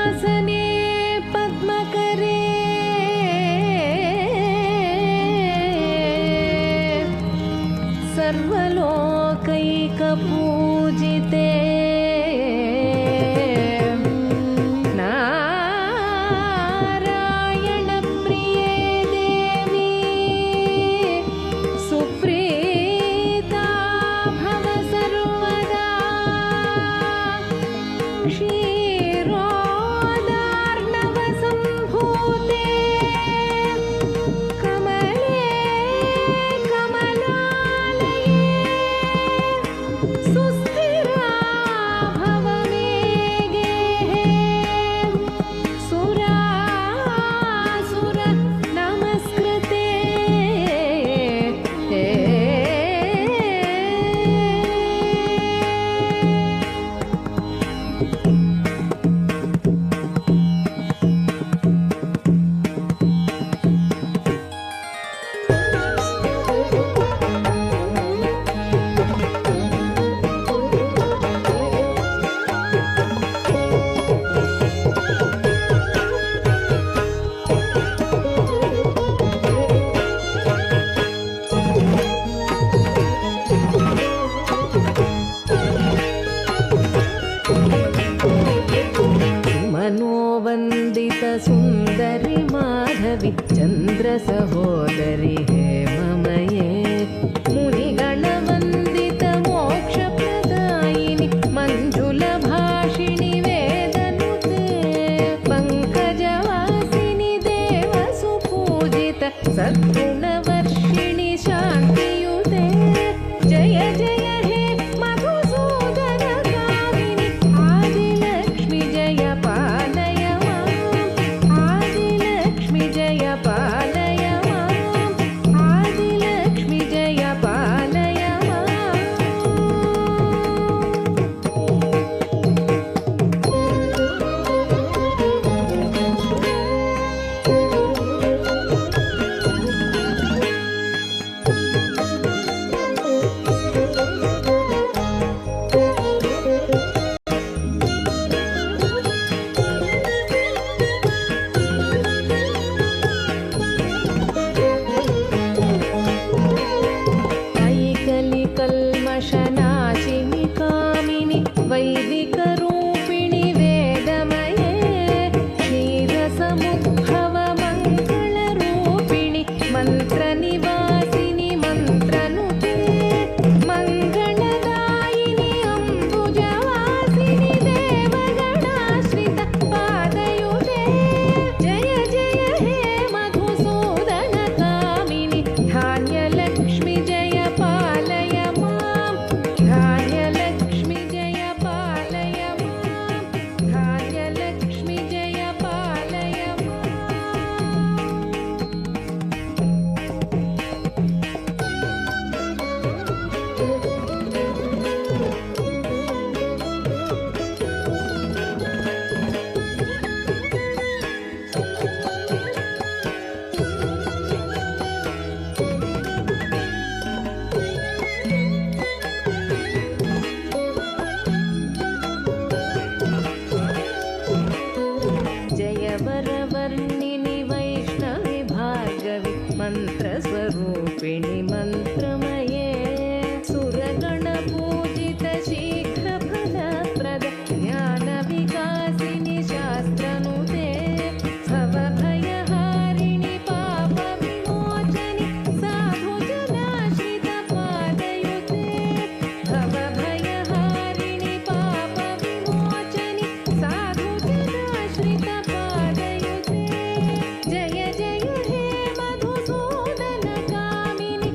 पद्मासने पद्मकरे सर्वलोकैकपूजिते सुंदरी माधवी चंद्र सहोदरी हेममये मुनिगण वंदित मोक्ष प्रदायिनी मंजुल भाषिणी वेदनुते पंकजवासिनी देव सुपूजित सद्गुणवर्षिणी शांतियुते जय जय हे मधुसूदन कामिनी आदिलक्ष्मी जय पालय जय पालय आदिलक्ष्मी जय पालय कल्मषनाशिनि कामिनि वैदिकरूपिणि वेदमये क्षीरसमुद्भव मङ्गलरूपिणि मन्त्रनिवासिनि मन्त्रनुते मङ्गलदायिनि अम्बुजवासिनि देवगणाश्रित पादयुते जय जय हे मधुसूदन कामिनि धान्यलक्ष्मी जय पालय धान्यलक्ष्मी जय पालय धान्यलक्ष्मी जय पालय जय वरवर्णिनि वैष्णवि भार्गवि मन्त्रस्वरूपिणि मन्त्रमये सुरगणपूजित शीघ्रफलप्रद ज्ञानविकासिनि शास्त्रनुते भवभयहारिणि पापविमोचनि साधुजनाश्रित पादयुते भवभयहारिणि पापविमोचनि साधुजनाश्रित पादयुते जय जय हे मधुसूदन कामिनि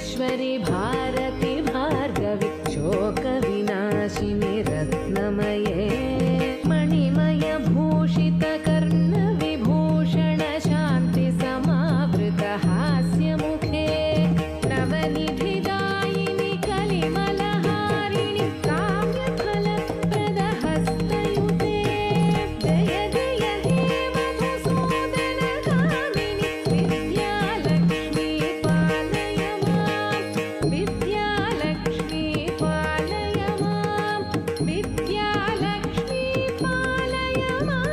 महेश्वरि भारति भार्गवि शोकविनाशिनि रत्नमये मणिमय भूषित कर्णविभूषण शान्ति समावृत हास्यमुखे नवनिधिदायिनि कलिमलहारिणि काव्यफलप्रदहस्तयुते जय जय हे मधुसूदनगामिनि विद्यालक्ष्मी पालय मां विद्यालक्ष्मी पालय मां विद्यालक्ष्मी पालय माम्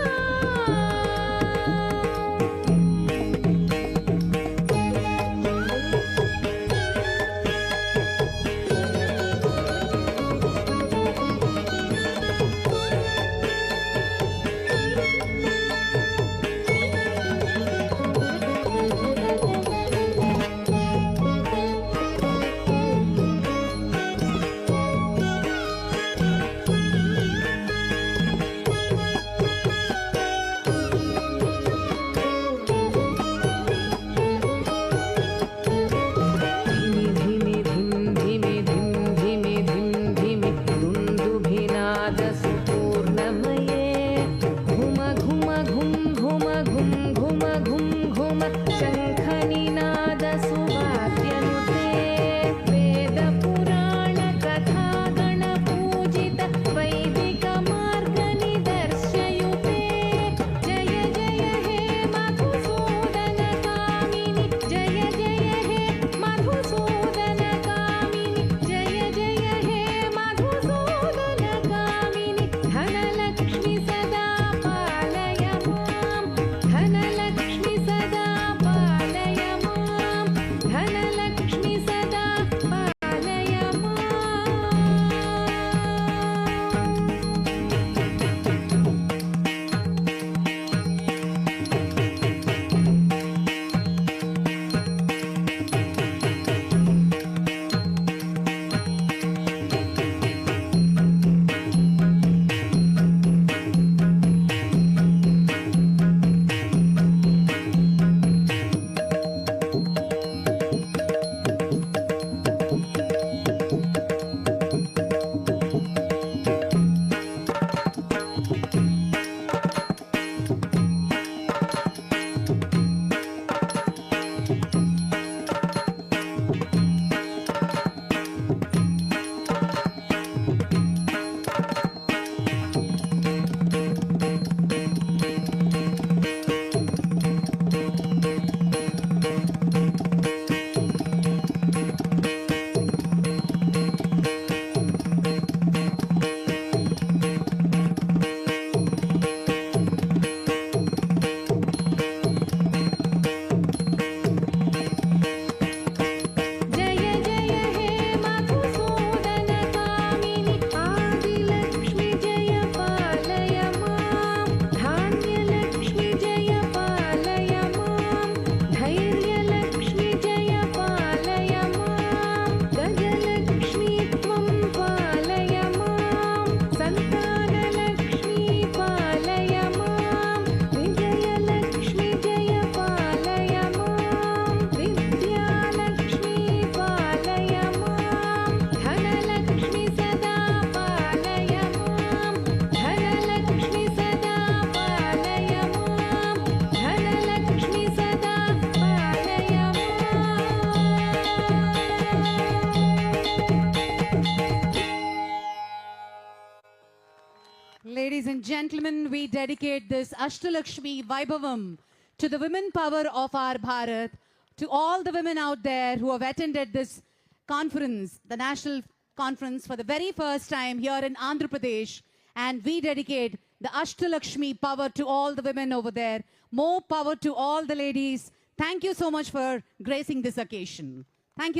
Ladies and gentlemen, we dedicate this Ashtalakshmi Vaibhavam to the women power of our Bharat, to all the women out there who have attended this conference, the national conference for the very first time here in Andhra Pradesh. And we dedicate the Ashtalakshmi power to all the women over there. More power to all the ladies. Thank you so much for gracing this occasion. Thank you.